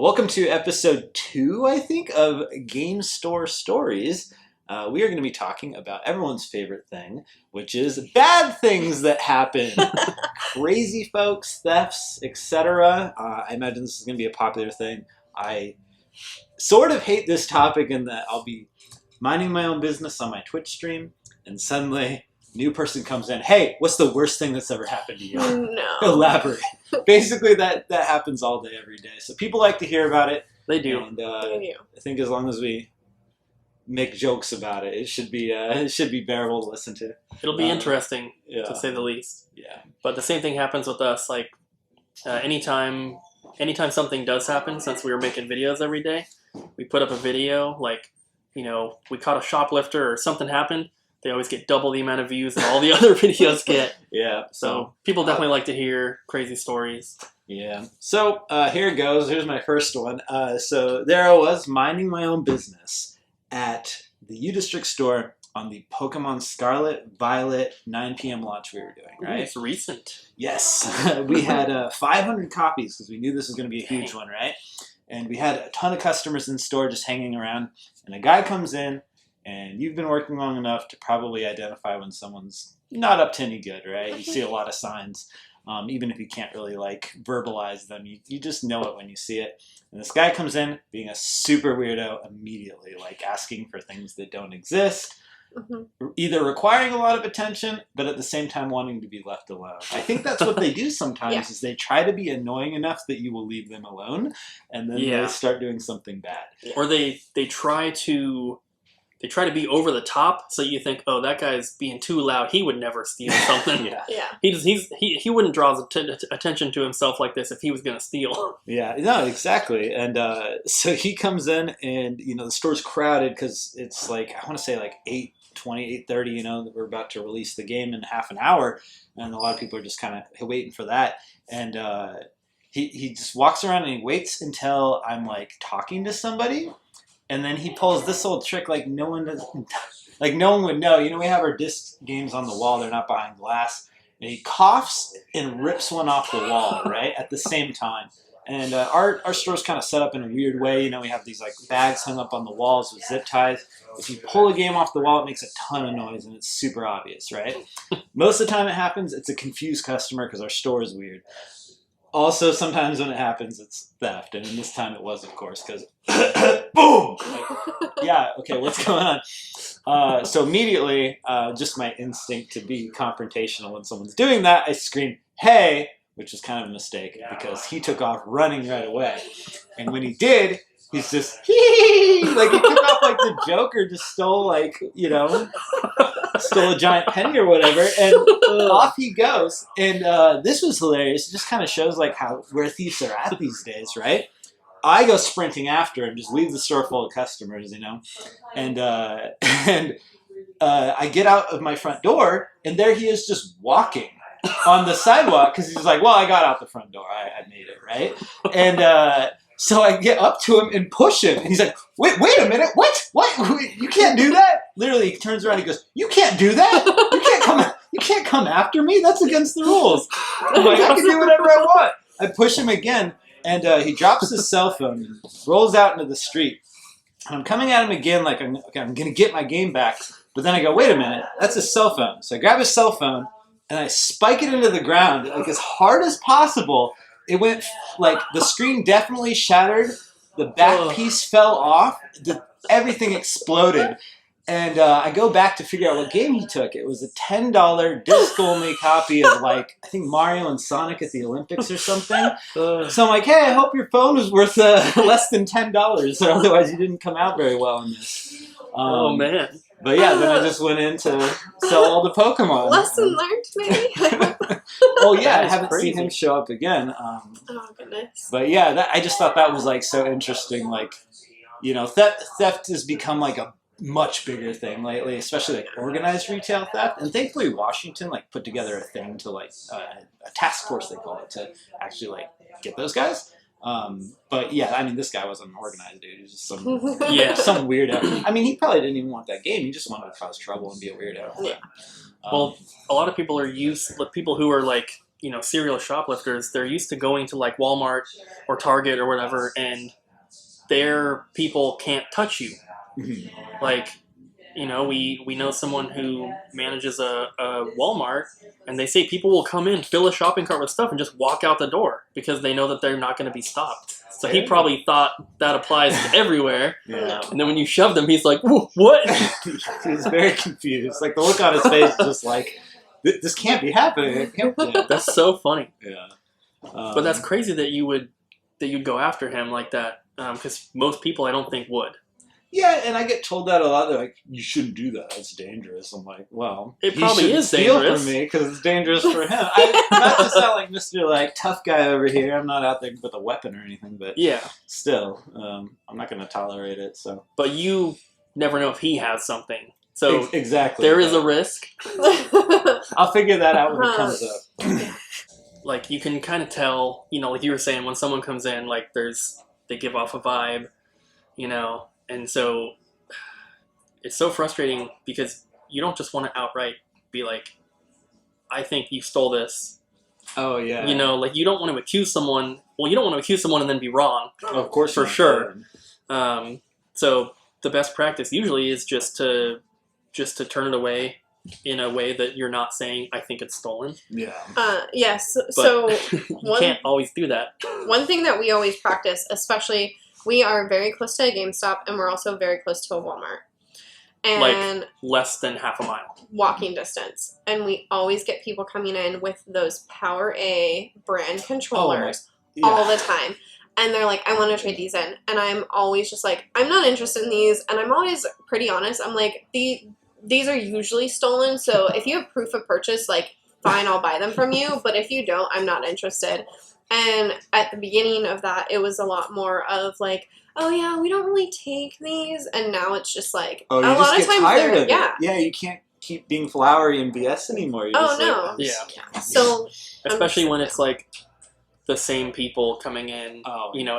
Welcome to episode 2, I think, of Game Store Stories. We are going to be talking about everyone's favorite thing, which is bad things that happen. Crazy folks, thefts, etc. I imagine this is going to be a popular thing. I sort of hate this topic in that I'll be minding my own business on my Twitch stream, and suddenly a new person comes in. Hey, what's the worst thing that's ever happened to you? No. Elaborate. Basically, that happens all day, every day. So people like to hear about it. They do. And They do. I think as long as we make jokes about it, it should be bearable to listen to. It'll be interesting, Yeah. to say the least. Yeah. But the same thing happens with us. Like, anytime something does happen, since we were making videos every day, we put up a video, like, we caught a shoplifter or something happened, they always get double the amount of views that all the other videos get. Yeah. So people definitely like to hear crazy stories. Yeah. So here it goes. Here's my first one. So there I was minding my own business at the U District store on the Pokemon Scarlet Violet 9 p.m. launch we were doing, right? Ooh, it's recent. Yes. We had 500 copies because we knew this was going to be a huge one, right? And we had a ton of customers in store just hanging around. And a guy comes in, and you've been working long enough to probably identify when someone's not up to any good, right? You see a lot of signs. Even if you can't really verbalize them, you just know it when you see it. And this guy comes in being a super weirdo immediately, asking for things that don't exist, either requiring a lot of attention, but at the same time wanting to be left alone. I think that's what they do sometimes, is they try to be annoying enough that you will leave them alone, and then they start doing something bad. Or they try to be over the top, so you think, oh, that guy's being too loud. He would never steal something. Yeah. He wouldn't draw attention to himself like this if he was going to steal. Yeah, no, exactly. And so he comes in, and the store's crowded because it's I want to say 8:20, 8:30. We're about to release the game in half an hour, and a lot of people are just kind of waiting for that. And he just walks around and he waits until I'm talking to somebody. And then he pulls this old trick no one would know. We have our disc games on the wall; they're not behind glass. And he coughs and rips one off the wall right at the same time. And our store's kind of set up in a weird way. We have these bags hung up on the walls with zip ties. If you pull a game off the wall, it makes a ton of noise, and it's super obvious, right? Most of the time it happens, it's a confused customer because our store is weird. Also, sometimes when it happens, it's theft. And in this time it was, of course, because boom! Yeah, okay, what's going on? So immediately, just my instinct to be confrontational when someone's doing that, I scream, hey, which was kind of a mistake because he took off running right away. And when he did, he's just, he took off the Joker, just stole, stole a giant penny or whatever, and off he goes. And this was hilarious. It just kind of shows where thieves are at these days, right? I go sprinting after him, just leave the store full of customers, and I get out of my front door, and there he is, just walking on the sidewalk because he's well, I got out the front door, I made it, right? And so I get up to him and push him, and he's like, wait a minute, what? You can't do that? Literally, he turns around and he goes, you can't do that? You can't come after me? That's against the rules. I'm I can do whatever I want. I push him again, and he drops his cell phone and rolls out into the street. And I'm coming at him again I'm going to get my game back. But then I go, wait a minute, that's his cell phone. So I grab his cell phone, and I spike it into the ground as hard as possible. It went the screen definitely shattered. The back piece fell off. Everything exploded. And I go back to figure out what game he took. It was a $10 disc-only copy of, I think Mario and Sonic at the Olympics or something. So I'm hey, I hope your phone was worth less than $10, or otherwise you didn't come out very well in this. Oh, man. But yeah, then I just went in to sell all the Pokemon. Lesson learned, maybe? Oh yeah, I haven't seen him show up again. Oh, goodness. But yeah, I just thought that was so interesting. Theft has become a much bigger thing lately, especially organized retail theft. And thankfully Washington put together a thing to a task force, they call it, to actually get those guys. But yeah, this guy wasn't an organized dude. He was just some weirdo. He probably didn't even want that game. He just wanted to cause trouble and be a weirdo. Yeah. Well, a lot of people are people who are serial shoplifters, they're used to going to like Walmart or Target or whatever, and their people can't touch you. Like, we know someone who manages a Walmart, and they say people will come in, fill a shopping cart with stuff, and just walk out the door because they know that they're not going to be stopped. So he probably thought that applies to everywhere. Yeah. And then when you shoved him, he's like, what? He's very confused. Like, the look on his face is just like, this can't be happening. It can't be. That's so funny. Yeah. But that's crazy that you'd go after him like that, because most people I don't think would. Yeah, and I get told that a lot. They're like, you shouldn't do that. It's dangerous. I'm like, well, it probably is steal dangerous from me because it's dangerous for him. I'm not to sound like Mr. like tough guy over here. I'm not out there with a weapon or anything, but yeah, still, I'm not going to tolerate it. So, but you never know if he has something. So exactly, there is a risk. I'll figure that out when it comes up. Like, you can kind of tell, like you were saying, when someone comes in, like they give off a vibe, and so it's so frustrating because you don't just want to outright be like, I think you stole this. Oh yeah. Like, you don't want to accuse someone. Well, you don't want to accuse someone and then be wrong. Of course, for sure. So the best practice usually is just to turn it away in a way that you're not saying, I think it's stolen. Yeah. Yes. But So you can't always do that. one thing that we always practice, especially, we are very close to a GameStop, and we're also very close to a Walmart. And like less than half a mile. Walking distance. And we always get people coming in with those Power A brand controllers all the time. And they're like, I want to trade these in. And I'm always just like, I'm not interested in these. And I'm always pretty honest. I'm like, these are usually stolen. So if you have proof of purchase, like, fine, I'll buy them from you. But if you don't, I'm not interested. And at the beginning of that, it was a lot more of like, oh yeah, we don't really take these. And now it's just like, a lot of times tired of it. Yeah, you can't keep being flowery and BS anymore. You're just no. Like, yeah. So especially when it's like the same people coming in,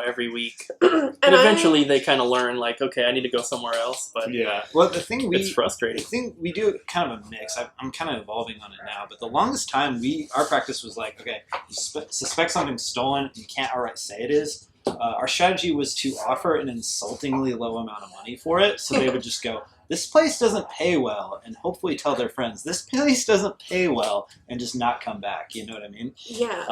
every week. And eventually they kind of learn, like, okay, I need to go somewhere else. But yeah, well, it's frustrating. The thing we do kind of a mix. I'm kind of evolving on it now, but the longest time our practice was like, okay, you suspect something's stolen, you can't outright say it is. Our strategy was to offer an insultingly low amount of money for it, so they would just go, this place doesn't pay well, and hopefully tell their friends, this place doesn't pay well, and just not come back. You know what I mean? Yeah.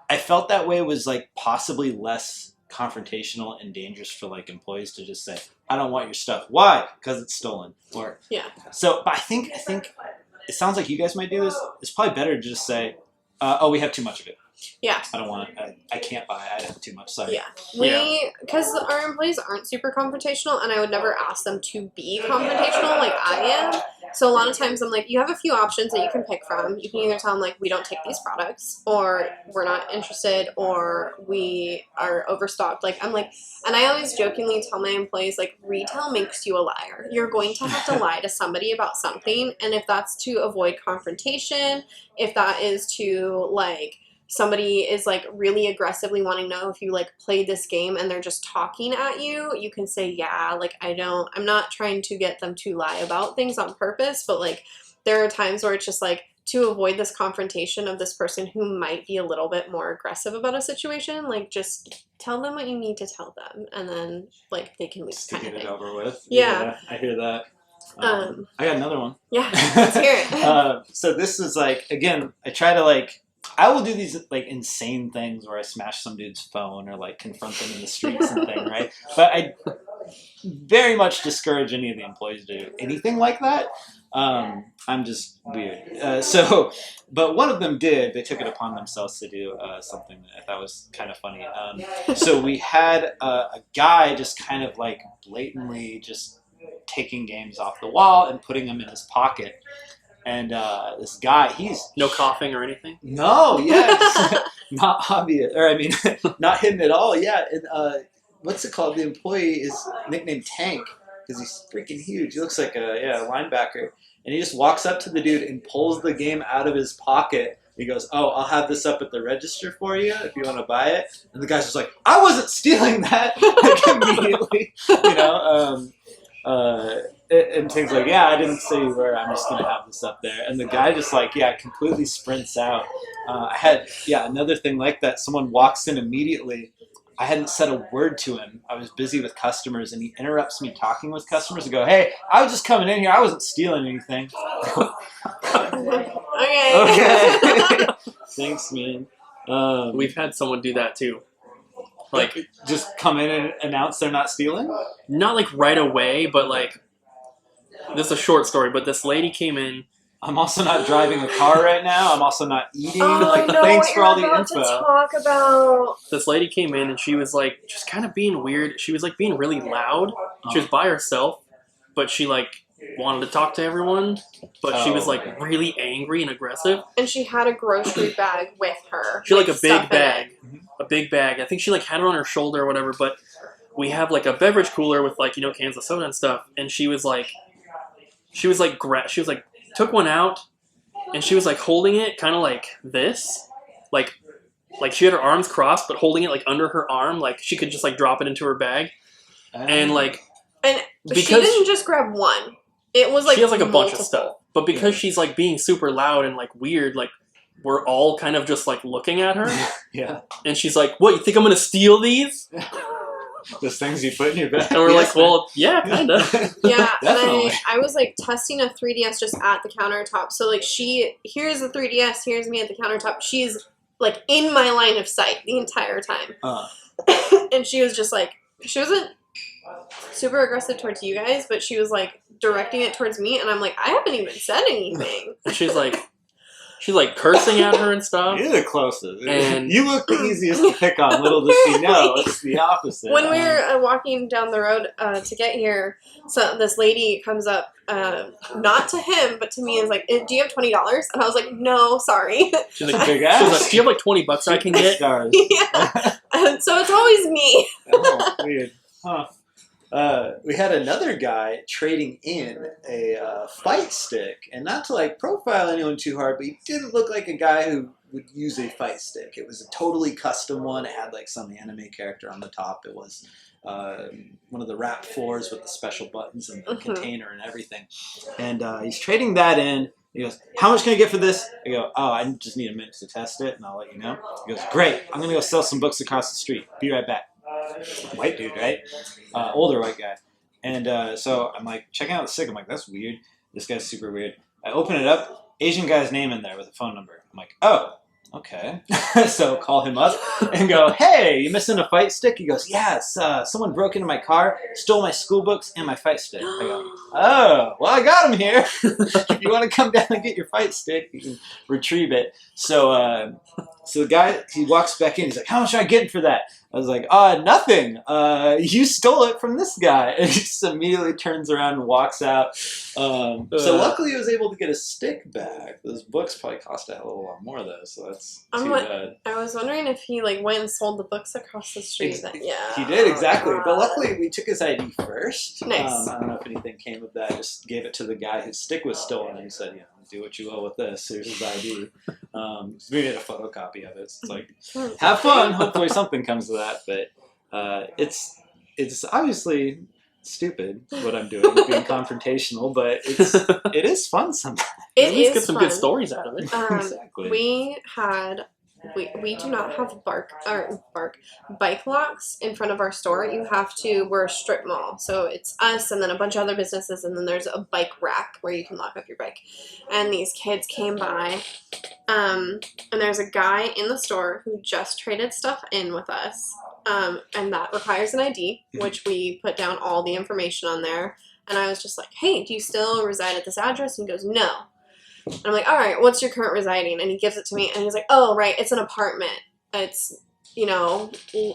I felt that way was like possibly less confrontational and dangerous for like employees to just say, I don't want your stuff. Why? Because it's stolen. Or so, but I think it sounds like you guys might do this. It's probably better to just say, we have too much of it. Yeah. I don't want it. I can't buy it. I have too much. Sorry. Yeah. Because our employees aren't super confrontational, and I would never ask them to be confrontational like I am. So a lot of times I'm like, you have a few options that you can pick from. You can either tell them, like, we don't take these products, or we're not interested, or we are overstocked. Like, I'm like, and I always jokingly tell my employees, like, retail makes you a liar. You're going to have to lie to somebody about something. And if that's to avoid confrontation, if that is to, like, somebody is like really aggressively wanting to know if you like played this game and they're just talking at you, you can say, yeah, like I'm not trying to get them to lie about things on purpose, but like there are times where it's just like to avoid this confrontation of this person who might be a little bit more aggressive about a situation, like just tell them what you need to tell them, and then like they can leave. Just to get it over with. Yeah, I hear that. I got another one. Yeah, let's hear it. So this is like, again, I will do these like insane things where I smash some dude's phone or like confront them in the streets and thing, right? But I very much discourage any of the employees to do anything like that. I'm just weird. But one of them did. They took it upon themselves to do something that I thought was kind of funny. So we had a guy just kind of like blatantly just taking games off the wall and putting them in his pocket. And this guy, he's... No coughing or anything? No, yeah. Not obvious. Or, I mean, not hidden at all, yeah. And what's it called? The employee is nicknamed Tank because he's freaking huge. He looks like a linebacker. And he just walks up to the dude and pulls the game out of his pocket. He goes, I'll have this up at the register for you if you want to buy it. And the guy's just like, I wasn't stealing that, like, immediately. And Tig's like, yeah, I didn't say you were. I'm just gonna have this up there. And the guy just like, yeah, completely sprints out. I had another thing like that. Someone walks in immediately. I hadn't said a word to him. I was busy with customers, and he interrupts me talking with customers and go, hey, I was just coming in here. I wasn't stealing anything. Okay. Thanks, man. We've had someone do that too. Like, just come in and announce they're not stealing? Not like right away, but like, this is a short story, but this lady came in. I'm also not driving a car right now. I'm also not eating. Thanks for all the info. To talk about. This lady came in and she was like just kind of being weird. She was like being really loud. She was by herself, but she like wanted to talk to everyone. But she was like really angry and aggressive. And she had a grocery bag with her. She had like a big bag. A big bag. I think she like had it on her shoulder or whatever, but we have like a beverage cooler with like, cans of soda and stuff. And she was like took one out, and she was like holding it kind of like this, like she had her arms crossed, but holding it like under her arm, like she could just like drop it into her bag, and she didn't just grab one. It was like she has like multiple. a bunch of stuff, but because she's like being super loud and like weird, like we're all kind of just like looking at her, and she's like, "What? You think I'm gonna steal these?" Those things you put in your bag. And we're like, well, yeah, kind of. Yeah, and I was like testing a 3DS just at the countertop. So like here's the 3DS, here's me at the countertop. She's like in my line of sight the entire time. And she was just like, she wasn't super aggressive towards you guys, but she was like directing it towards me. And I'm like, I haven't even said anything. And she's like cursing at her and stuff. You're the closest. And you look the easiest to pick on. Little does she know, it's the opposite. When we were walking down the road to get here, so this lady comes up, not to him, but to me, and is like, "Do you have $20?" And I was like, "No, sorry." She's like, "Big ass." She's like, "Do you have like $20 I can get?" Yeah. So it's always me. Oh, weird. Huh. We had another guy trading in a fight stick, and not to like profile anyone too hard, but he didn't look like a guy who would use a fight stick. It was a totally custom one. It had like some anime character on the top. It was one of the wrap floors with the special buttons and the container and everything. And he's trading that in. He goes, "How much can I get for this?" I go, "Oh, I just need a minute to test it, and I'll let you know." He goes, "Great. I'm going to go sell some books across the street. Be right back." White dude, right? Older white guy. And so I'm like checking out the stick. I'm like, that's weird. This guy's super weird. I open it up. Asian guy's name in there with a phone number. I'm like, oh, okay. So call him up and go, "Hey, you missing a fight stick?" He goes, "Yes. Someone broke into my car, stole my school books and my fight stick." I go, "Oh, well, I got him here. If you want to come down and get your fight stick, you can retrieve it." So the guy, he walks back in. He's like, "How much am I getting for that?" I was like, nothing. You stole it from this guy." And he just immediately turns around and walks out. So luckily he was able to get a stick back. Those books probably cost a hell of a lot more though, so that's too bad. I was wondering if he like went and sold the books across the street. He did, exactly. But luckily we took his ID first. Nice. I don't know if anything came of that. I just gave it to the guy whose stick was stolen and said, "Do what you will with this. Here's his ID." So we did a photocopy of it. So it's like, have fun. Hopefully something comes of that. But it's obviously stupid what I'm doing, being confrontational. But it is fun sometimes. At least get some good stories out of it. Exactly. We do not have bike locks in front of our store. We're a strip mall. So it's us and then a bunch of other businesses, and then there's a bike rack where you can lock up your bike. And these kids came by, and there's a guy in the store who just traded stuff in with us. And that requires an ID, which we put down all the information on there. And I was just like, "Hey, do you still reside at this address?" And he goes, "No." And I'm like, "All right, what's your current residing?" And he gives it to me, and he's like, "Oh, right, it's an apartment. It's,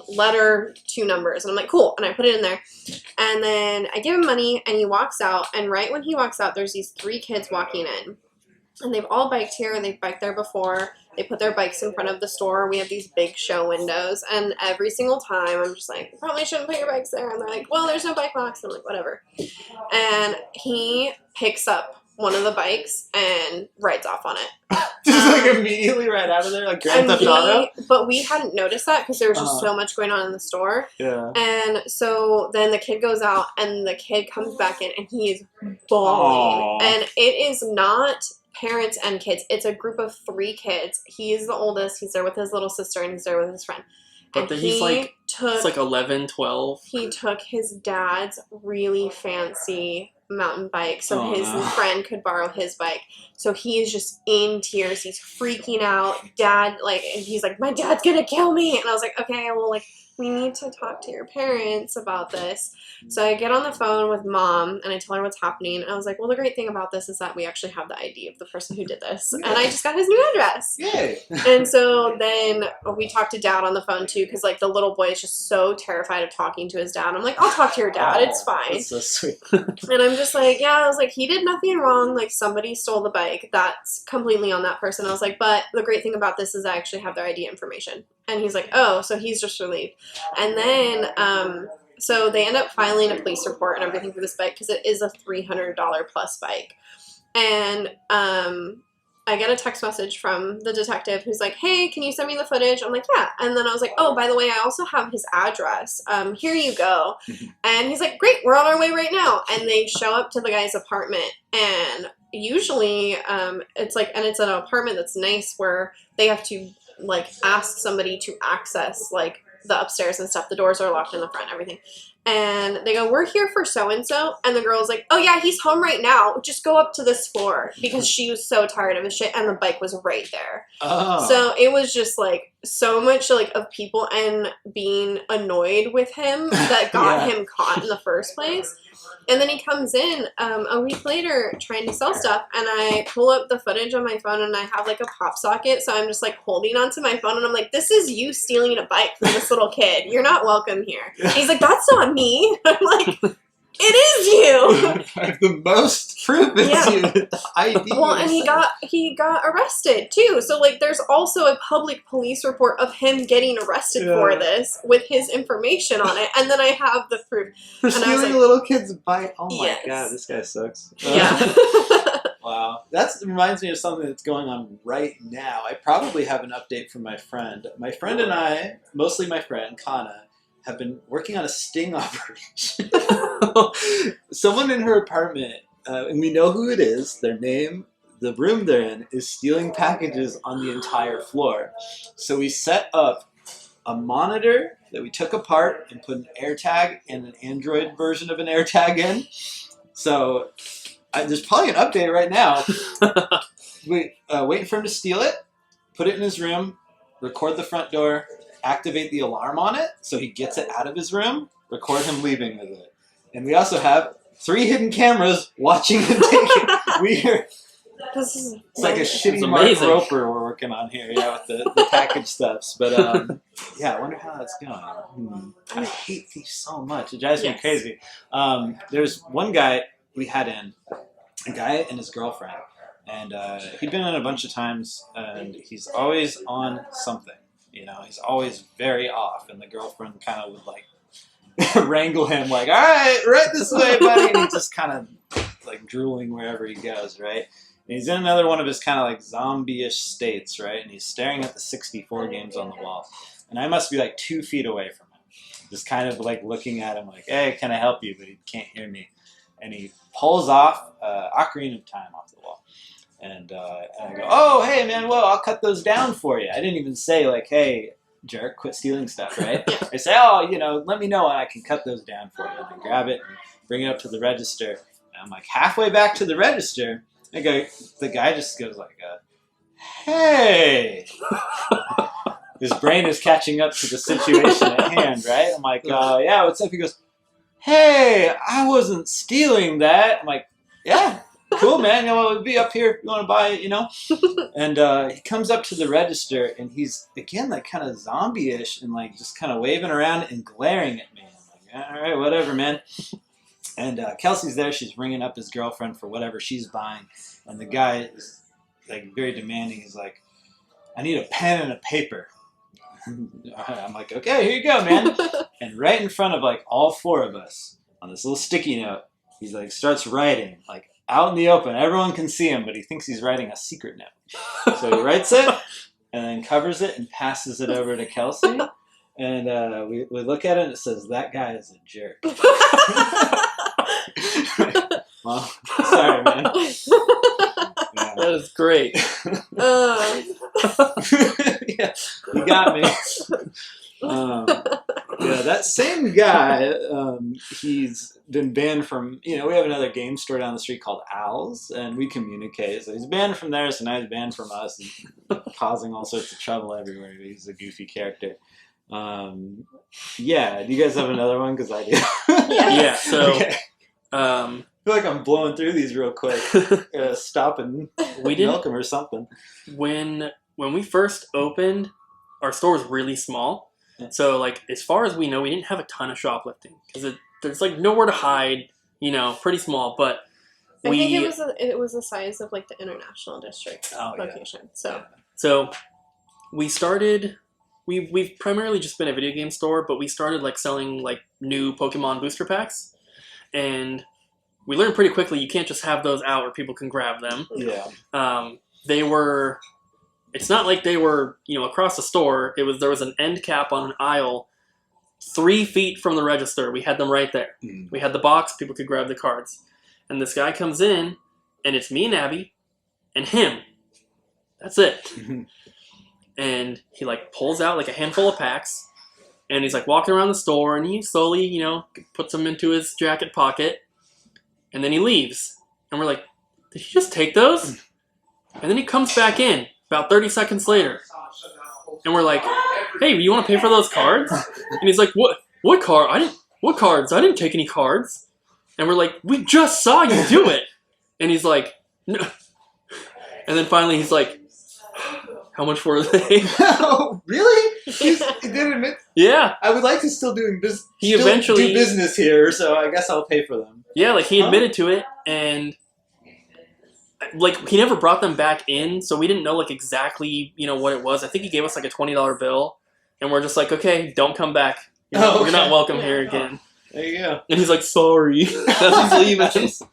letter 2 numbers." And I'm like, "Cool." And I put it in there. And then I give him money, and he walks out. And right when he walks out, there's these 3 kids walking in. And they've all biked here, and they've biked there before. They put their bikes in front of the store. We have these big show windows. And every single time, I'm just like, "You probably shouldn't put your bikes there." And they're like, "Well, there's no bike locks." And I'm like, whatever. And he picks up one of the bikes and rides off on it. Just like immediately right out of there, like Grand Theft Auto. But we hadn't noticed that because there was just so much going on in the store. Yeah. And so then the kid goes out and the kid comes back in and he's bawling. Aww. And it is not parents and kids. It's a group of 3 kids. He's the oldest. He's there with his little sister and he's there with his friend. But then he's like, it's like 11, 12. He took his dad's really fancy mountain bike so his friend could borrow his bike. So he is just in tears. He's freaking out. Dad, like, he's like, my dad's gonna kill me. And I was like, okay, well, like, we need to talk to your parents about this. So I get on the phone with mom and I tell her what's happening. And I was like, well, the great thing about this is that we actually have the ID of the person who did this. And I just got his new address. Yay. And so then we talked to dad on the phone too, because like the little boy is just so terrified of talking to his dad. I'm like, I'll talk to your dad. It's fine. That's so sweet. And I'm just like, yeah, I was like, he did nothing wrong. Like somebody stole the bike. That's completely on that person. I was like, but the great thing about this is I actually have their ID information. And he's like, oh, so he's just relieved. And then, so they end up filing a police report and everything for this bike because it is a $300 plus bike. And I get a text message from the detective who's like, hey, can you send me the footage? I'm like, yeah. And then I was like, oh, by the way, I also have his address. Here you go. And he's like, great, we're on our way right now. And they show up to the guy's apartment. And usually it's like, and it's an apartment that's nice where they have to like ask somebody to access like the upstairs and stuff. The doors are locked in the front, everything. And they go, we're here for so-and-so. And the girl's like, oh yeah, he's home right now. Just go up to this floor, because she was so tired of his shit and the bike was right there. Oh. So it was just like so much like of people and being annoyed with him that got him caught in the first place. And then he comes in a week later trying to sell stuff, and I pull up the footage on my phone and I have like a pop socket, so I'm just like holding onto my phone and I'm like, this is you stealing a bike from this little kid. You're not welcome here. He's like, that's not me. I'm like, it is you. I have the most proof it's you. The ID. Well, and he got arrested too. So like, there's also a public police report of him getting arrested for this with his information on it, and then I have the proof. For and stealing I was like, a little kid's bike. Oh my yes. god, this guy sucks. Yeah. Wow, that reminds me of something that's going on right now. I probably have an update from my friend. My friend and I, mostly my friend Kana, have been working on a sting operation. Someone in her apartment, and we know who it is, their name, the room they're in, is stealing packages on the entire floor. So we set up a monitor that we took apart and put an AirTag and an Android version of an AirTag in. So there's probably an update right now. We waiting for him to steal it, put it in his room, record the front door, activate the alarm on it so he gets it out of his room, record him leaving with it. And we also have 3 hidden cameras watching him take it. It's like a shitty Mark Roper we're working on here, with the package stuffs. But I wonder how that's going. I hate these so much. It drives me crazy. There's one guy we had in, a guy and his girlfriend. And he'd been in a bunch of times, and he's always on something. He's always very off, and the girlfriend kind of would like wrangle him, like, all right this way, buddy. And he's just kind of like drooling wherever he goes, right? And he's in another one of his kind of like zombie-ish states, right? And he's staring at the 64 games on the wall. And I must be like 2 feet away from him, just kind of like looking at him like, hey, can I help you? But he can't hear me. And he pulls off Ocarina of Time off the wall. And I go, oh, hey, man, well, I'll cut those down for you. I didn't even say, like, hey, jerk, quit stealing stuff, right? I say, oh, let me know and I can cut those down for you. And I grab it and bring it up to the register. And I'm like halfway back to the register. The guy just goes like, hey. His brain is catching up to the situation at hand, right? I'm like, yeah, what's up? He goes, hey, I wasn't stealing that. I'm like, yeah. Cool, man. We'll be up here if you want to buy it, And he comes up to the register, and he's, again, like kind of zombie-ish and like just kind of waving around and glaring at me. I'm like, all right, whatever, man. And Kelsey's there. She's ringing up his girlfriend for whatever she's buying. And the guy is like very demanding. He's like, I need a pen and a paper. I'm like, okay, here you go, man. And right in front of like all 4 of us on this little sticky note, he's like starts writing like out in the open. Everyone can see him, but he thinks he's writing a secret note. So he writes it and then covers it and passes it over to Kelsey. And we look at it and it says, "That guy is a jerk." Well, sorry, man. Yeah. That is great. Yeah, you got me. Yeah, that same guy, he's been banned from, we have another game store down the street called Owl's, and we communicate. So he's banned from there, so now he's banned from us, and causing all sorts of trouble everywhere. He's a goofy character. Yeah, do you guys have another one? Because I do. Yeah, so... Okay. I feel like I'm blowing through these real quick. Stop and milk them or something. When we first opened, our store was really small. So, like, as far as we know, we didn't have a ton of shoplifting. Because there's, like, nowhere to hide, pretty small. But I think it was the size of, like, the International District location. Yeah. So we started... We've primarily just been a video game store, but we started, like, selling, like, new Pokemon booster packs. And we learned pretty quickly you can't just have those out where people can grab them. Yeah. They were... It's not like they were, across the store. There was an end cap on an aisle 3 feet from the register. We had them right there. Mm. We had the box. People could grab the cards. And this guy comes in, and it's me and Abby and him. That's it. And he, like, pulls out, like, a handful of packs. And he's, like, walking around the store, and he slowly, puts them into his jacket pocket. And then he leaves. And we're like, did he just take those? And then he comes back in about 30 seconds later. And we're like, hey, you want to pay for those cards? And he's like, what card? What cards? I didn't take any cards. And we're like, we just saw you do it. And he's like, no. And then finally he's like, how much were they? Oh, really? He did admit? Yeah. I would like to still do business here, so I guess I'll pay for them. Yeah, like, he admitted to it, and... Like, he never brought them back in, so we didn't know, like, exactly, what it was. I think he gave us, like, a $20 bill, and we're just like, okay, don't come back. You're not welcome here again. There you go. And he's like, sorry. As he's leaving. At least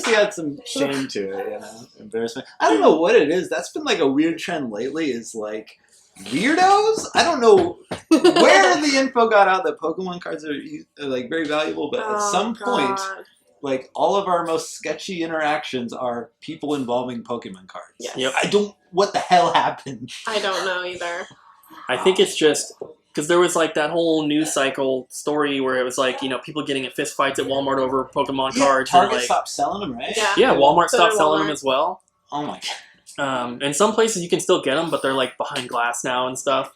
he had some shame to it, embarrassment. I don't know what it is. That's been, like, a weird trend lately, is, like, weirdos? I don't know where the info got out that Pokemon cards are, like, very valuable, but at some point... Like, all of our most sketchy interactions are people involving Pokemon cards. Yes. Yep. What the hell happened? I don't know either. I think it's just, because there was, like, that whole news cycle story where it was, like, people getting in fist fights at Walmart over Pokemon cards. Target stopped selling them, right? Yeah, Walmart stopped selling them as well. Oh my god. And some places you can still get them, but they're, like, behind glass now and stuff.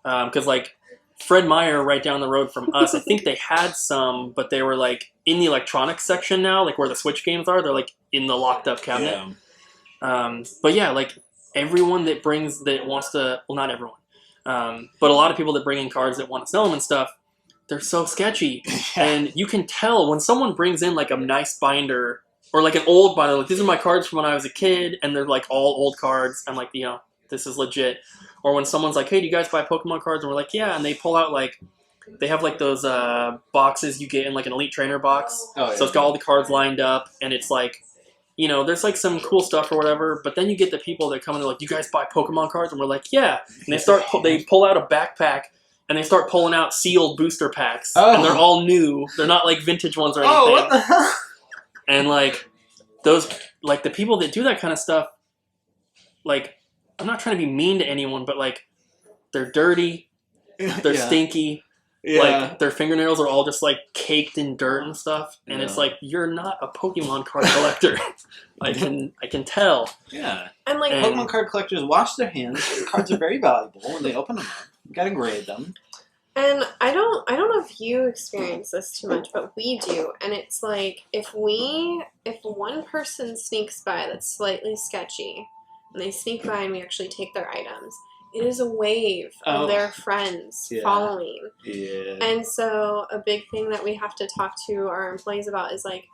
Because, like, Fred Meyer, right down the road from us, I think they had some, but they were, like, in the electronics section now, like where the Switch games are. They're, like, in the locked up cabinet. Yeah. But yeah, like, everyone that wants to, well, not everyone, but a lot of people that bring in cards that want to sell them and stuff, they're so sketchy. And you can tell when someone brings in, like, a nice binder, or, like, an old binder, like, these are my cards from when I was a kid, and they're, like, all old cards. I'm like, this is legit. Or when someone's like, hey, do you guys buy Pokemon cards? And we're like, yeah. And they pull out, like, they have, like, those boxes you get in, like, an Elite Trainer box. Oh, yeah. So it's got all the cards lined up. And it's, like, there's, like, some cool stuff or whatever. But then you get the people that come in and they're like, you guys buy Pokemon cards? And we're like, yeah. And they pull out a backpack. And they start pulling out sealed booster packs. Oh. And they're all new. They're not, like, vintage ones or anything. Oh, what the hell? And, like, those, like, the people that do that kind of stuff, like... I'm not trying to be mean to anyone, but, like, they're dirty, they're stinky, like, their fingernails are all just, like, caked in dirt and stuff, and it's like, you're not a Pokemon card collector. I can tell. Yeah. And, like, Pokemon card collectors wash their hands. The cards are very valuable when they open them up. You gotta grade them. And I don't know if you experience this too much, but we do. And it's like, if one person sneaks by that's slightly sketchy, and they sneak by and we actually take their items, it is a wave of their friends following. Yeah. And so a big thing that we have to talk to our employees about is, like,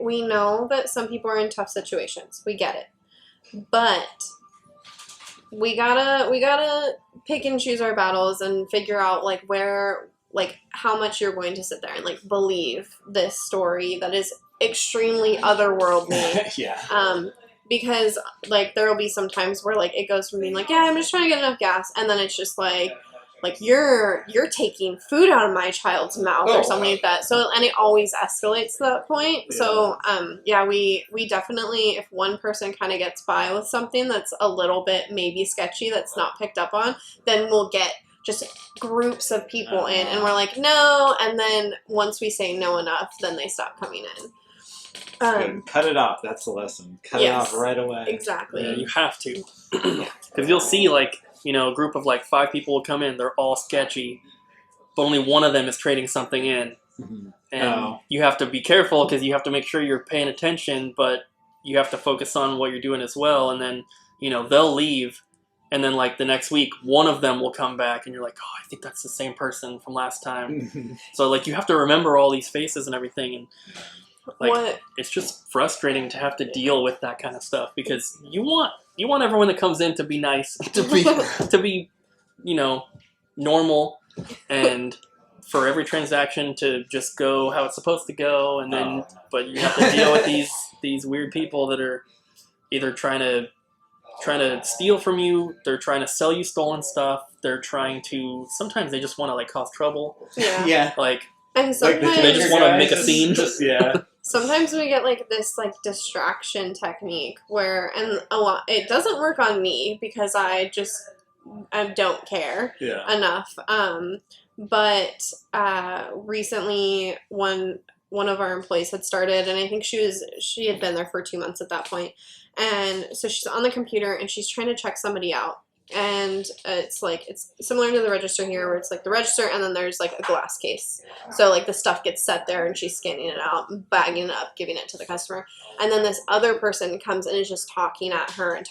we know that some people are in tough situations. We get it. But we gotta pick and choose our battles and figure out, like, how much you're going to sit there and, like, believe this story that is extremely otherworldly. Yeah. Because like there will be some times where like it goes from being like, yeah, I'm just trying to get enough gas, and then it's just like you're taking food out of my child's mouth or something like that. So, and it always escalates to that point. Yeah. So yeah, we definitely, if one person kind of gets by with something that's a little bit maybe sketchy that's not picked up on, then we'll get just groups of people in, and we're like, no, and then once we say no enough, then they stop coming in. Good. Cut it off. That's the lesson. Cut it off right away. Exactly. Yeah, you have to. Because you'll see, like, you know, a group of like 5 people will come in, they're all sketchy, but only one of them is trading something in. Mhm. And you have to be careful because you have to make sure you're paying attention, but you have to focus on what you're doing as well. And then, you know, they'll leave. And then, like, the next week, one of them will come back, and you're like, oh, I think that's the same person from last time. So, like, you have to remember all these faces and everything. And, like, it's just frustrating to have to deal with that kind of stuff because you want everyone that comes in to be nice, to be, you know, normal, and for every transaction to just go how it's supposed to go. And then, but you have to deal with these weird people that are either trying to steal from you, they're trying to sell you stolen stuff, sometimes they just want to like cause trouble. Yeah. Like, and sometimes they just want to make a scene. Sometimes we get like this like distraction technique where, and it doesn't work on me because I don't care enough. But recently one of our employees had started, and I think she had been there for 2 months at that point. And so she's on the computer and she's trying to check somebody out. And it's similar to the register here where it's like the register and then there's like a glass case. So like the stuff gets set there and she's scanning it out, bagging it up, giving it to the customer. And then this other person comes and is just talking at her.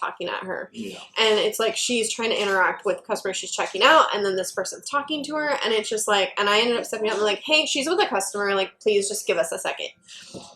Yeah. And it's like she's trying to interact with the customer she's checking out, and then this person's talking to her, and it's just like, and I ended up stepping up and like, hey, she's with a customer, like please just give us a second.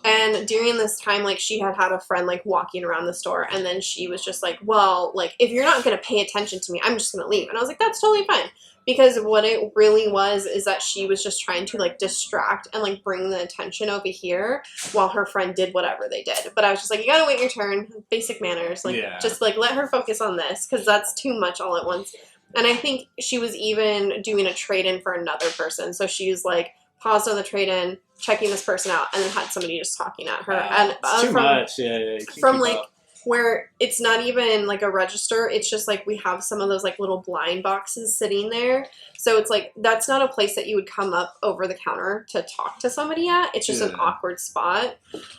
And during this time, like she had a friend like walking around the store, and then she was just like, well, like if you're not going to pay attention to me, I'm just going to leave. And I was like, that's totally fine. Because what it really was is that she was just trying to like distract and like bring the attention over here while her friend did whatever they did. But I was just like, you gotta wait your turn, basic manners, like just like let her focus on this because that's too much all at once. And I think she was even doing a trade-in for another person. So she was like paused on the trade-in, checking this person out, and then had somebody just talking at her. And it's too much. Yeah. From like where it's not even like a register, it's just like we have some of those like little blind boxes sitting there. So it's like that's not a place that you would come up over the counter to talk to somebody at. It's just an awkward spot.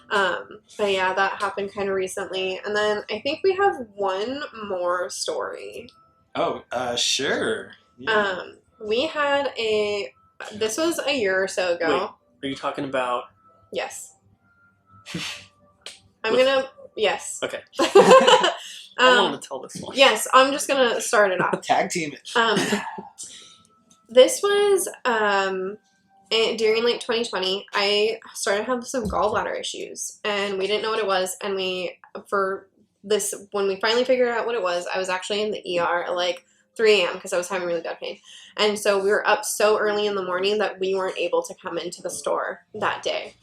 But yeah, that happened kind of recently. And then I think we have one more story. Oh, sure. Yeah. We had this was a year or so ago. Wait, are you talking about? Yes. Yes. Okay. I wanted to tell this one. Yes, I'm just gonna start it off. Tag team it. This was during like 2020. I started to have some gallbladder issues, and we didn't know what it was. And when we finally figured out what it was, I was actually in the ER at like 3 a.m. because I was having really bad pain. And so we were up so early in the morning that we weren't able to come into the store that day.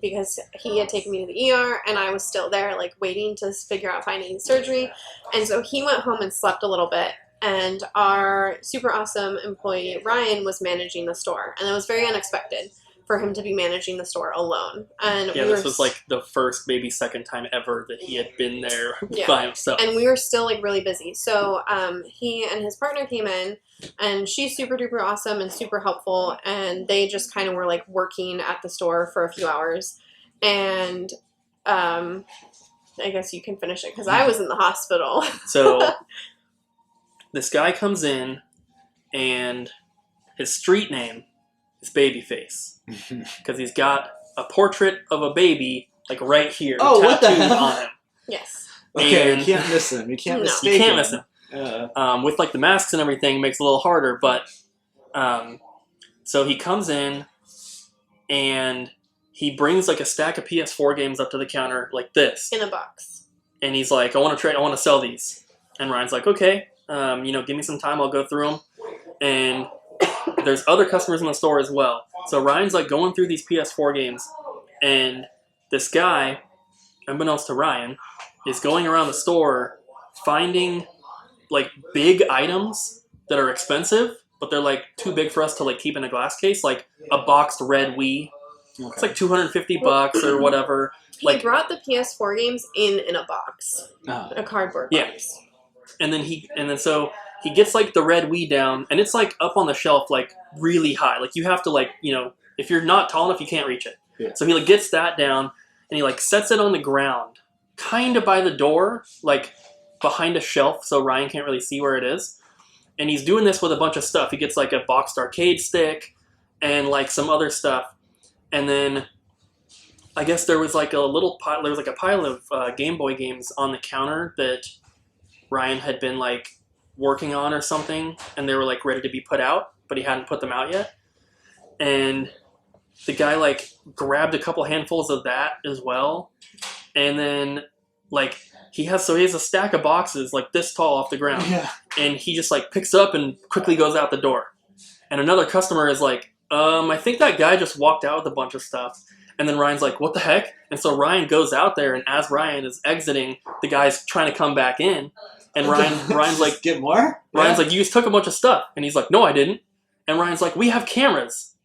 Because he had taken me to the ER and I was still there like waiting to figure out finding surgery. And so he went home and slept a little bit, and our super awesome employee Ryan was managing the store, and it was very unexpected for him to be managing the store alone. And this was like the first, maybe second time ever that he had been there by himself. And we were still like really busy. So he and his partner came in, and she's super duper awesome and super helpful. And they just kind of were like working at the store for a few hours. And I guess you can finish it because I was in the hospital. So this guy comes in, and his street name is Babyface. Because he's got a portrait of a baby, like right here, tattooed on him. Yes. Okay, you can't miss him. You can't mistake him. You can't miss him. With like the masks and everything, makes it a little harder. But so he comes in, and he brings like a stack of PS4 games up to the counter like this in a box. And he's like, I want to sell these. And Ryan's like, okay, give me some time, I'll go through them. And there's other customers in the store as well. So Ryan's like going through these PS4 games, and this guy, unbeknownst to Ryan, is going around the store finding like big items that are expensive, but they're like too big for us to like keep in a glass case, like a boxed red Wii. Okay. It's like $250 or whatever. He brought the PS4 games in a box, a cardboard box. And then so he gets like the red Wii down, and it's like up on the shelf, like really high. Like you have to like, you know, if you're not tall enough, you can't reach it. Yeah. So he like gets that down, and he like sets it on the ground, kind of by the door, like behind a shelf, so Ryan can't really see where it is. And he's doing this with a bunch of stuff. He gets like a boxed arcade stick and like some other stuff. And then I guess there was like a pile of Game Boy games on the counter that Ryan had been like working on or something, and they were like ready to be put out, but he hadn't put them out yet. And the guy like grabbed a couple handfuls of that as well. And then like he has a stack of boxes like this tall off the ground. Yeah. And he just like picks up and quickly goes out the door. And another customer is like, I think that guy just walked out with a bunch of stuff. And then Ryan's like, what the heck? And so Ryan goes out there, and as Ryan is exiting, the guy's trying to come back in. And Ryan's like, get more? Ryan's like, you just took a bunch of stuff. And he's like, no, I didn't. And Ryan's like, we have cameras.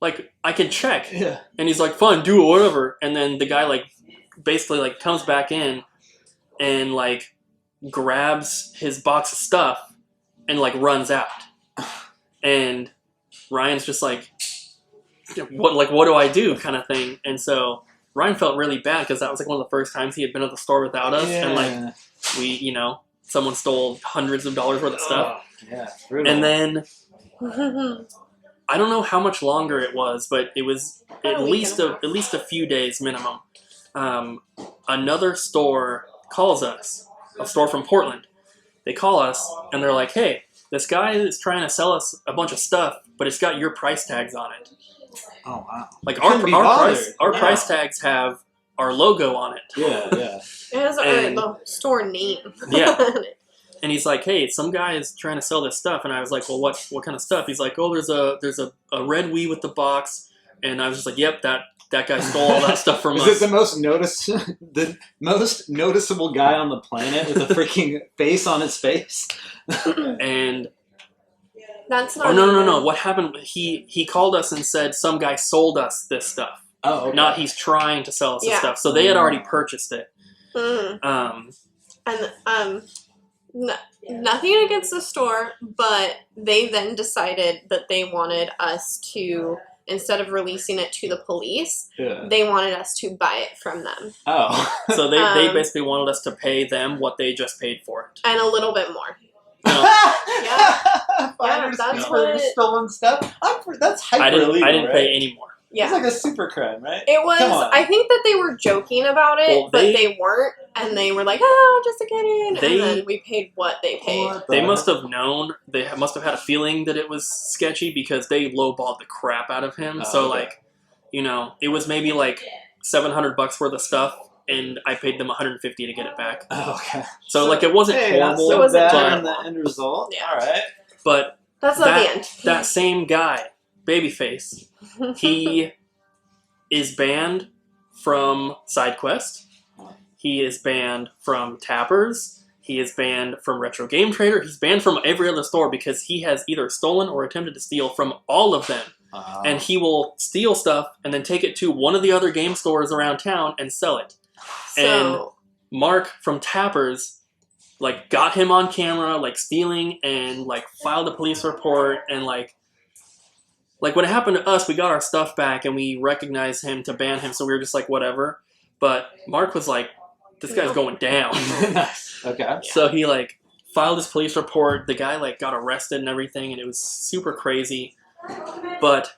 Like, I can check. Yeah. And he's like, fine, do it, whatever. And then the guy like basically like comes back in and like grabs his box of stuff and like runs out. And Ryan's just like, what do I do kind of thing. And so Ryan felt really bad because that was like one of the first times he had been at the store without us. Yeah. And like we, you know, someone stole hundreds of dollars worth of stuff. Yeah. Brutal. And then I don't know how much longer it was, but it was at least a few days minimum. Another store calls us, a store from Portland. They call us and they're like, hey, this guy is trying to sell us a bunch of stuff, but it's got your price tags on it. Oh, wow. Like our price tags have our logo on it. Yeah, yeah. It has the store name. Yeah. And he's like, hey, some guy is trying to sell this stuff. And I was like, well, what kind of stuff? He's like, oh, there's a red Wii with the box. And I was just like, yep, that guy stole all that stuff from us. Is it the most noticeable guy on the planet with a freaking face on his face? And that's not. Oh no! What happened? He called us and said some guy sold us this stuff. Oh, okay. Not he's trying to sell us this stuff. So they had already purchased it. Mm. Nothing against the store, but they then decided that they wanted us to, instead of releasing it to the police, they wanted us to buy it from them. Oh. So they basically wanted us to pay them what they just paid for it. And a little bit more. That's for stolen stuff. That's hyper illegal. I didn't pay any more. Yeah. It's like a super crime, right? It was. I think that they were joking about it, but they weren't, and they were like, "Oh, just a kidding." And then we paid what they paid. They must have known. They must have had a feeling that it was sketchy because they lowballed the crap out of him. So like, you know, it was maybe like $700 worth of stuff. And I paid them $150 to get it back. Oh, okay. So like it wasn't horrible. It wasn't bad in the end result. Yeah. All right. But that's not the end. That same guy, Babyface, he is banned from SideQuest. He is banned from Tappers. He is banned from Retro Game Trader. He's banned from every other store because he has either stolen or attempted to steal from all of them. And he will steal stuff and then take it to one of the other game stores around town and sell it. And Mark from Tappers, like, got him on camera, like, stealing and, like, filed a police report. And, like when it happened to us, we got our stuff back and we recognized him to ban him. So we were just like, whatever. But Mark was like, this guy's going down. Nice. Okay. So he, like, filed his police report. The guy, like, got arrested and everything. And it was super crazy. But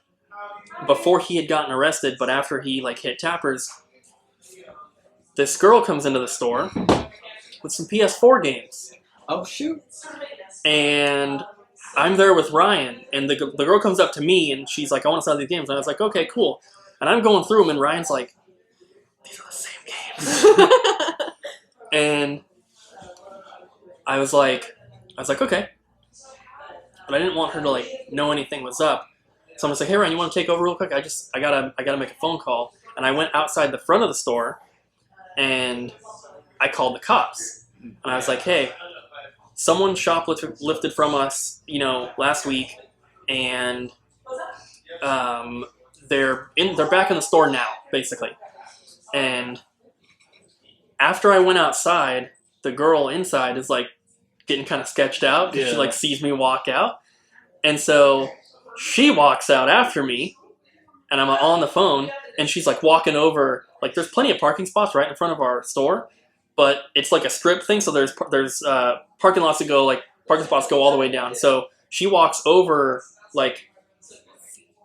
before he had gotten arrested, but after he, like, hit Tappers, this girl comes into the store with some PS4 games. Oh, shoot. And I'm there with Ryan, and the girl comes up to me, and she's like, I want to sell these games. And I was like, okay, cool. And I'm going through them, and Ryan's like, these are the same games. And I was like, okay. But I didn't want her to, like, know anything was up. So I'm just like, hey, Ryan, you want to take over real quick? I gotta make a phone call. And and I went outside the front of the store, and I called the cops. And I was like, hey, someone shoplifted from us, last week, and they're back in the store now, basically. And after I went outside, the girl inside is like getting kind of sketched out because she like sees me walk out, and so she walks out after me, and I'm on the phone, and she's like walking over. Like there's plenty of parking spots right in front of our store, but it's like a strip thing, so there's parking lots that go like parking spots go all the way down. So she walks over like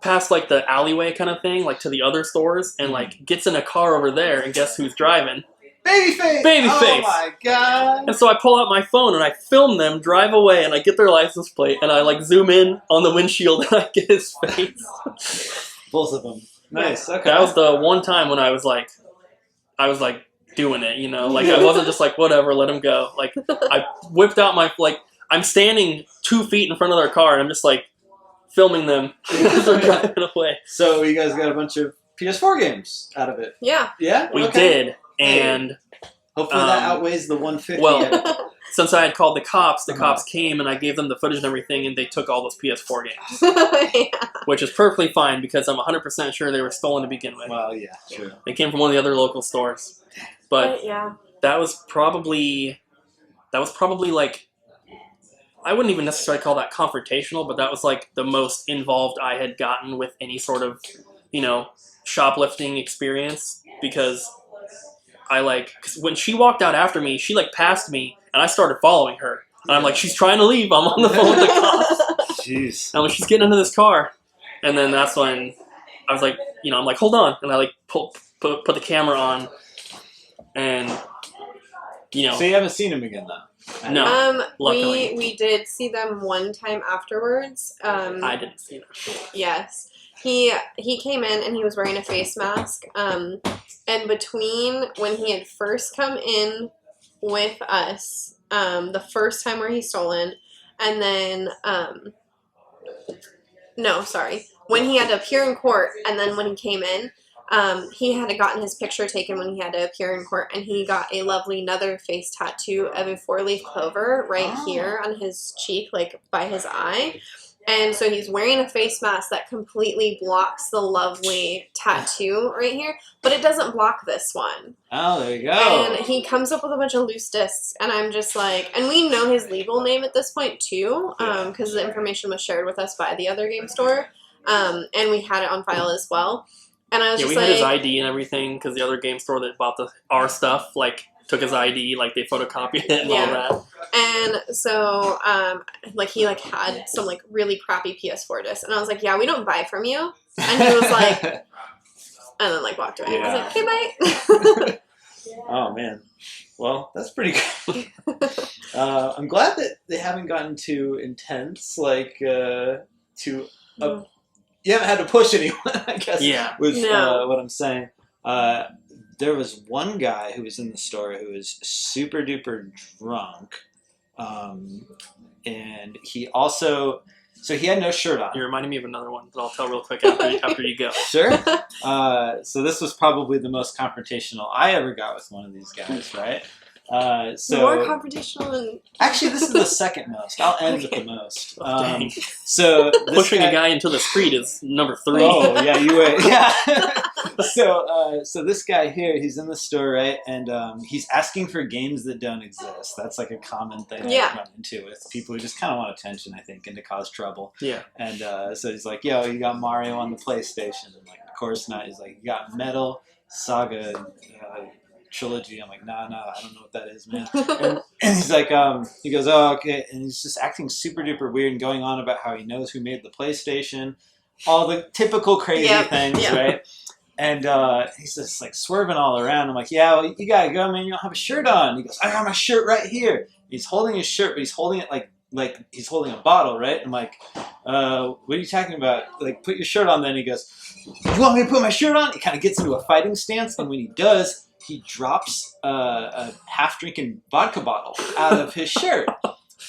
past like the alleyway kind of thing, like to the other stores, and like gets in a car over there, and guess who's driving? Babyface! Babyface! Oh my god! And so I pull out my phone and I film them drive away, and I get their license plate, and I like zoom in on the windshield and I get his face. Both of them. Nice. Okay. That was the one time when I was like doing it, like I wasn't just like whatever, let him go. Like I whipped out I'm standing 2 feet in front of their car, and I'm just like filming them as they're driving away. So you guys got a bunch of PS4 games out of it. Yeah. Yeah? We did. And hopefully that outweighs the 150. Well, since I had called the cops came, and I gave them the footage and everything, and they took all those PS4 games. Yeah. Which is perfectly fine, because I'm 100% sure they were stolen to begin with. Well, yeah, true. They came from one of the other local stores. But yeah. that was probably like, I wouldn't even necessarily call that confrontational, but that was like the most involved I had gotten with any sort of, shoplifting experience, because cause when she walked out after me, she like passed me, and I started following her. And I'm like, she's trying to leave. I'm on the phone with the cops. Jeez. And when she's getting into this car, and then that's when I was like, I'm like, hold on. And I like put the camera on, and, So you haven't seen him again, though? No. Luckily. We did see them one time afterwards. I didn't see them. Yes. He came in and he was wearing a face mask. And between when he had first come in with us, the first time where he's stolen, and then when he had to appear in court, and then when he came in, he had gotten his picture taken when he had to appear in court, and he got a lovely another face tattoo of a 4-leaf clover right here on his cheek, like by his eye. And so he's wearing a face mask that completely blocks the lovely tattoo right here, but it doesn't block this one. Oh, there you go. And he comes up with a bunch of loose discs, and I'm just like, and we know his legal name at this point too, because the information was shared with us by the other game store, and we had it on file as well. And I was just we had his ID and everything, because the other game store that bought our stuff, took his ID, they photocopied it and all that. And so, he had some really crappy PS4 discs, and I was like, yeah, we don't buy from you. And he was like, and then walked away. Yeah. I was like, okay, bye. Oh man, well that's pretty good. I'm glad that they haven't gotten too intense, you haven't had to push anyone, I guess. Yeah. Was what I'm saying. There was one guy who was in the store who was super duper drunk, and he also, so he had no shirt on. You're reminding me of another one that I'll tell real quick after you go. Sure. So this was probably the most confrontational I ever got with one of these guys, right? More confrontational than... Actually, this is the second most. I'll end with the most. Dang. So pushing a guy into the street is number 3. Oh yeah, you wait. Yeah. So this guy here, he's in the store, right? And he's asking for games that don't exist. That's a common thing I run into with people who just kind of want attention, I think, and to cause trouble. Yeah. And so he's like, "Yo, you got Mario on the PlayStation?" I'm like, "Of course not." He's like, "You got Metal Saga." Trilogy. I'm like, nah, I don't know what that is, man. And he's like, he goes, oh, okay. And he's just acting super duper weird and going on about how he knows who made the PlayStation, all the typical crazy things, right? And he's just swerving all around. I'm like, yeah, well, you gotta go, man. You don't have a shirt on. He goes, I got my shirt right here. He's holding his shirt, but he's holding it like he's holding a bottle, right? I'm like, what are you talking about? Put your shirt on then. He goes, you want me to put my shirt on? He kind of gets into a fighting stance, and when he does, he drops a half-drinking vodka bottle out of his shirt.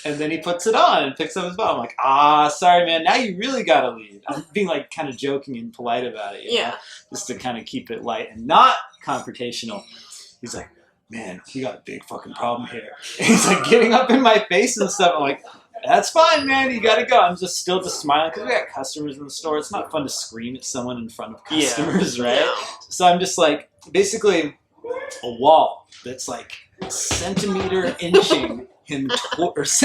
And then he puts it on and picks up his bottle. I'm like, sorry, man. Now you really got to leave. I'm being like kind of joking and polite about it, you know? Just to kind of keep it light and not confrontational. He's like, man, you got a big fucking problem here. And he's like getting up in my face and stuff. I'm like, that's fine, man. You got to go. I'm still smiling because we got customers in the store. It's not fun to scream at someone in front of customers, right? So I'm just like, basically a wall that's like centimeter inching him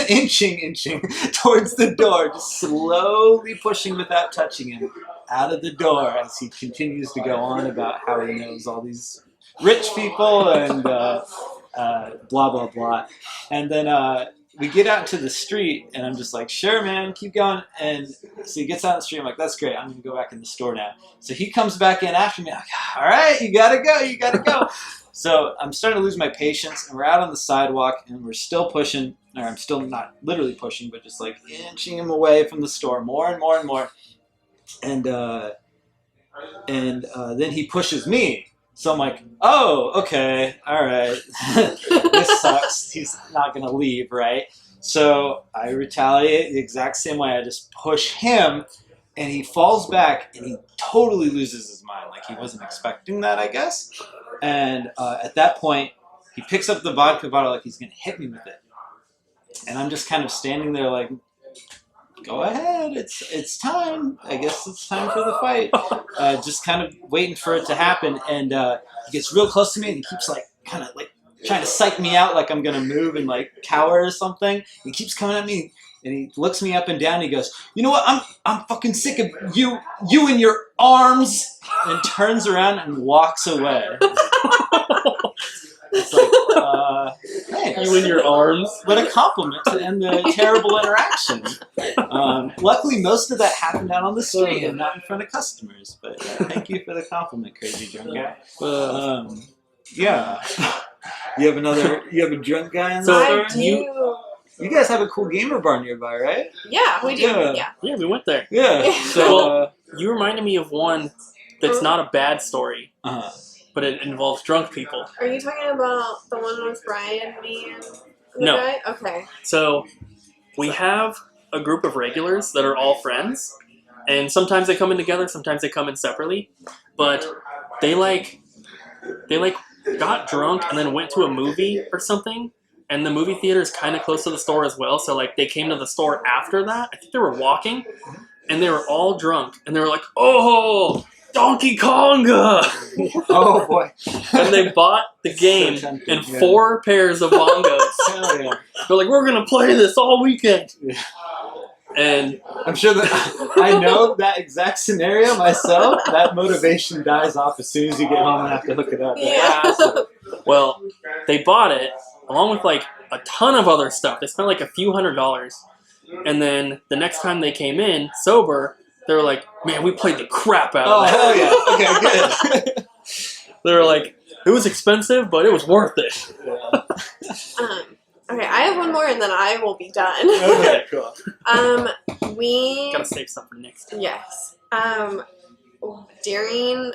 inching towards the door, just slowly pushing without touching him out of the door as he continues to go on about how he knows all these rich people and blah blah blah. And then we get out to the street, and I'm just like, sure, man, keep going. And so he gets out on the street. I'm like, that's great. I'm gonna go back in the store now. So he comes back in after me. I'm like, all right, you gotta go. So I'm starting to lose my patience, and we're out on the sidewalk, and we're still pushing, or I'm still not literally pushing, but just like inching him away from the store more and more and more. And then he pushes me. So I'm like, oh, okay, all right. This sucks. He's not going to leave, right? So I retaliate the exact same way. I just push him, and he falls back, and he totally loses his mind. Like he wasn't expecting that, I guess. And at that point, he picks up the vodka bottle like he's going to hit me with it. And I'm just kind of standing there like, go ahead, it's time. I guess it's time for the fight. Just kind of waiting for it to happen. And he gets real close to me, and he keeps like kind of like trying to psych me out like I'm going to move and like cower or something. He keeps coming at me. And he looks me up and down. And he goes, "You know what? I'm fucking sick of you and your arms." And turns around and walks away. It's like, thanks. You and your arms. What a compliment to end the terrible interaction. Luckily, most of that happened out on the street and not in front of customers. But thank you for the compliment, crazy drunk guy. Yeah. You have a drunk guy in the store? You guys have a cool gamer bar nearby, right? Yeah, we do. Yeah, we went there. Yeah. So you reminded me of one that's not a bad story, but it involves drunk people. Are you talking about the one with Brian, me, and the No. guy? Okay. So we have a group of regulars that are all friends, and sometimes they come in together, sometimes they come in separately, but they got drunk and then went to a movie or something. And the movie theater is kind of close to the store as well. So, like, they came to the store after that. I think they were walking. And they were all drunk. And they were like, oh, Donkey Konga! Oh, boy. And they bought the game and 4 pairs of bongos. Hell yeah. They're like, we're going to play this all weekend. Yeah. And I'm sure that I know that exact scenario myself. That motivation dies off as soon as you get home and have to hook it up. Yeah. Well, they bought it along with like a ton of other stuff. They spent like a few $100s. And then the next time they came in sober, they were like, man, we played the crap out of that. Oh, hell yeah. Okay, good. They were like, it was expensive, but it was worth it. Okay, I have one more, and then I will be done. Okay, cool. We Gotta save some for next time. Yes. During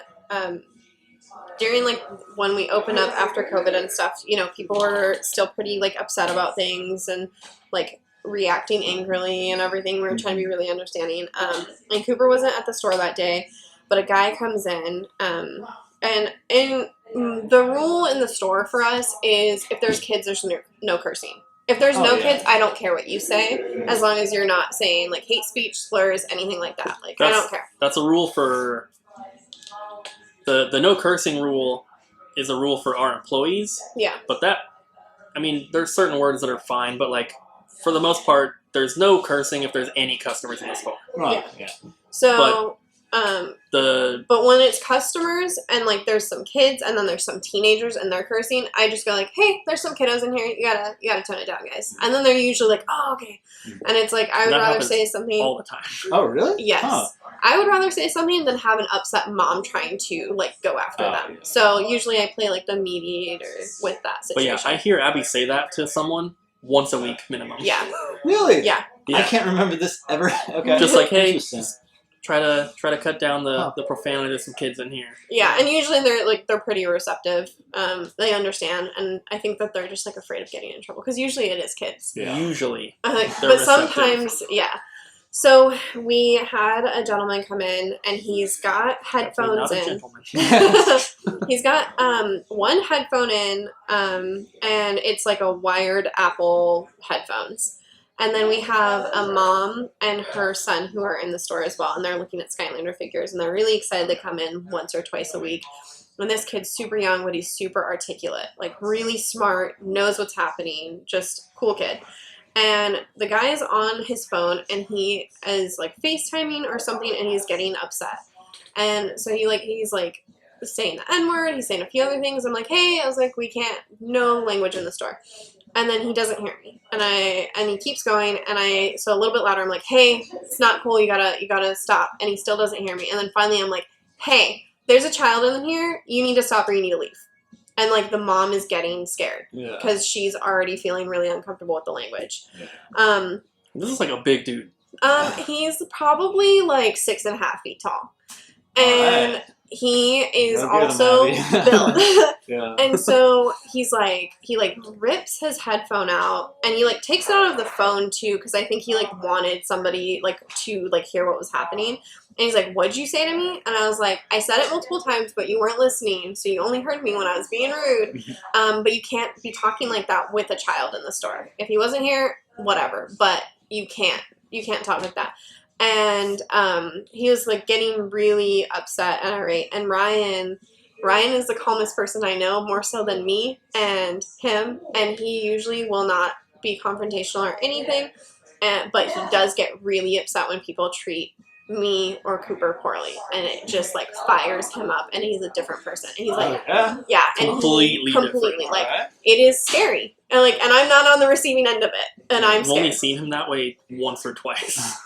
like when we opened up after COVID and stuff, you know, people were still pretty like upset about things and like reacting angrily and everything. We were trying to be really understanding. And Cooper wasn't at the store that day, but a guy comes in, and the rule in the store for us is if there's kids, there's no cursing. If there's no kids, I don't care what you say, as long as you're not saying like hate speech, slurs, anything like that. Like I don't care. That's a rule for the no cursing rule is a rule for our employees. Yeah. But there's certain words that are fine, but like for the most part, there's no cursing if there's any customers in the store. Right. Yeah. So but when it's customers and like there's some kids and then there's some teenagers and they're cursing, I just go like, hey, there's some kiddos in here, you gotta tone it down, guys. And then they're usually like, oh, okay. And it's like I would rather say something all the time. Oh, really? Yes. Huh. I would rather say something than have an upset mom trying to like go after them. Yeah. So usually I play like the mediator with that situation. But yeah, I hear Abby say that to someone once a week minimum. Yeah. Really? Yeah. I can't remember this ever. Okay. Just like, hey, try to cut down the profanity to some kids in here. Yeah, and usually they're pretty receptive. They understand, and I think that they're just like afraid of getting in trouble because usually it is kids. Yeah. Usually, but receptive. Sometimes, yeah. So we had a gentleman come in, and he's got headphones in. He's got one headphone in, and it's like a wired Apple headphones. And then we have a mom and her son who are in the store as well, and they're looking at Skylander figures, and they're really excited to come in once or twice a week. And this kid's super young, but he's super articulate, like really smart, knows what's happening, just cool kid. And the guy is on his phone, and he is like FaceTiming or something, and he's getting upset. And so he's like saying the N-word, he's saying a few other things. I'm like, hey, I was like, we can't, no language in the store. And then he doesn't hear me, and he keeps going, so a little bit louder, I'm like, hey, it's not cool, you gotta stop. And he still doesn't hear me. And then finally I'm like, hey, there's a child in here, you need to stop or you need to leave. And like the mom is getting scared because she's already feeling really uncomfortable with the language. This is like a big dude. He's probably like 6.5 feet tall. And he is also built. Yeah. And so he rips his headphone out, and he like takes it out of the phone too, because I think he like wanted somebody like to like hear what was happening. And he's like, what'd you say to me? And I was like, I said it multiple times, but you weren't listening, so you only heard me when I was being rude. But you can't be talking like that with a child in the store. If he wasn't here, whatever, but you can't talk like that. And he was like getting really upset and irate. And Ryan is the calmest person I know, more so than me and him. And he usually will not be confrontational or anything. But he does get really upset when people treat me or Cooper poorly, and it just like fires him up, and he's a different person. And he's like, and completely like it is scary, and I'm not on the receiving end of it, and I'm scared. I've only seen him that way once or twice.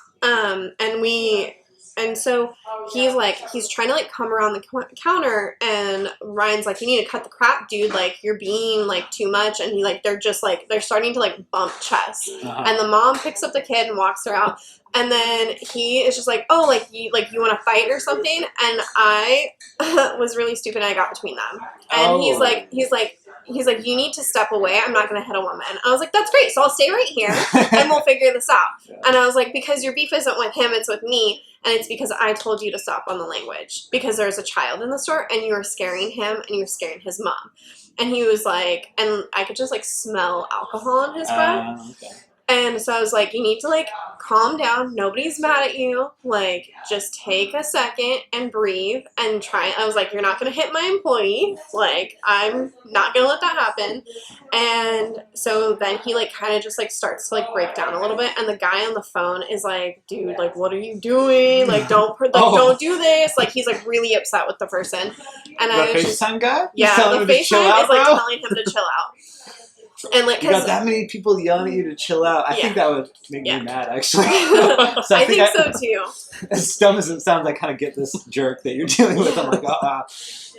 And so he's trying to like come around the counter, and Ryan's like, you need to cut the crap, dude, like you're being like too much. And he like they're starting to like bump chests. And the mom picks up the kid and walks her out, and then he is just like, oh, like you want to fight or something. And I was really stupid, and I got between them. And he's like you need to step away, I'm not going to hit a woman. I was like, that's great, so I'll stay right here and we'll figure this out. And I was like, because your beef isn't with him, it's with me. And it's because I told you to stop on the language, because there's a child in the store and you were scaring him and you were scaring his mom. And he was like, and I could just like smell alcohol on his breath. Okay. And so I was like, you need to like calm down. Nobody's mad at you. Like, just take a second and breathe and try. I was like, you're not going to hit my employee. Like, I'm not going to let that happen. And so then he like kind of just like starts to like break down a little bit. And the guy on the phone is like, dude, like, what are you doing? Like, don't do this. Like, he's like really upset with the person. And the FaceTime guy? Yeah, the FaceTime is like telling him to chill out. And like, you got that many people yelling at you to chill out. I think that would make me mad, actually. So I think so too. As dumb as it sounds, I kind of get this jerk that you're dealing with. I'm like, but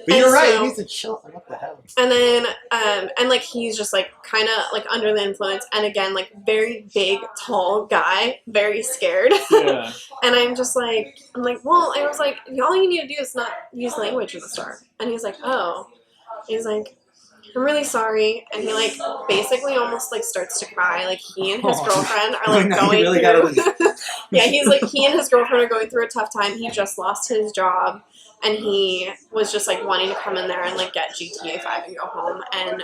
you're right. He needs to chill. What the hell? And then, and like he's just like kind of like under the influence, and again like very big, tall guy, very scared. Yeah. And I'm like, well, I was like, all you need to do is not use language in the store. And he's like, oh, he's like, I'm really sorry. And he like basically almost like starts to cry. Like he and his girlfriend are like going through. Yeah, he and his girlfriend are going through a tough time. He just lost his job, and he was just like wanting to come in there and like get GTA 5 and go home. And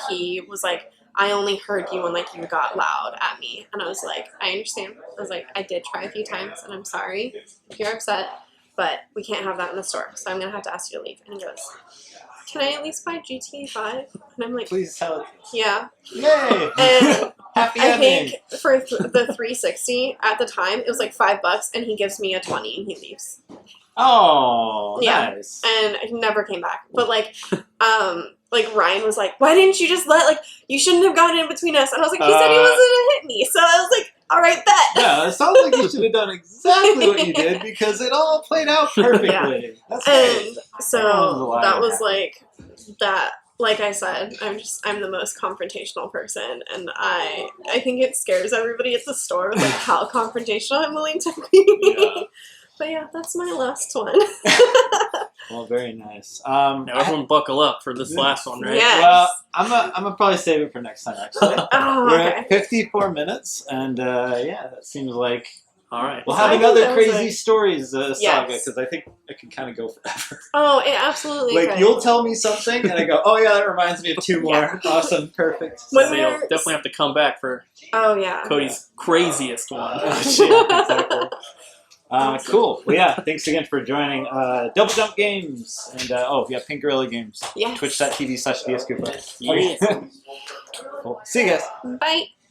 he was like, I only heard you when like you got loud at me. And I was like, I understand. I was like, I did try a few times, and I'm sorry if you're upset, but we can't have that in the store. So I'm gonna have to ask you to leave. And he goes, can I at least buy GTA 5? And I'm like, please tell it. Yeah. Yay! And happy I ending. think for the 360 at the time, it was like $5, and he gives me a 20 and he leaves. Oh, yeah. Nice. And he never came back. But like Ryan was like, why didn't you just you shouldn't have gotten in between us. And I was like, he said he wasn't gonna hit me. So I was like, all right, bet. Yeah, it sounds like you should have done exactly what you did, because it all played out perfectly. Yeah. That's great. And so that was like that. Like I said, I'm the most confrontational person, and I think it scares everybody at the store, like how confrontational I'm willing to be. But yeah, that's my last one. Well, very nice. Now everyone buckle up for this last one, right? Yes. Well, I'm gonna probably save it for next time. Actually, Oh, we're okay. at 54 minutes, and yeah, that seems like All right. we'll So have I think another that was crazy a- stories saga Yes. because I think it can kind of go forever. Oh, it absolutely Like could. you'll tell me something, and I go, "Oh yeah, that reminds me of two more." Yeah. Awesome, perfect. When So we you'll were- definitely have to come back for Oh, yeah. Cody's craziest one. Oh, shit, exactly. Cool. Well, yeah, thanks again for joining Double Jump Games. And, Pink Gorilla Games. Yes. Twitch.tv/DSCooper. Yeah. Cool. See you guys. Bye.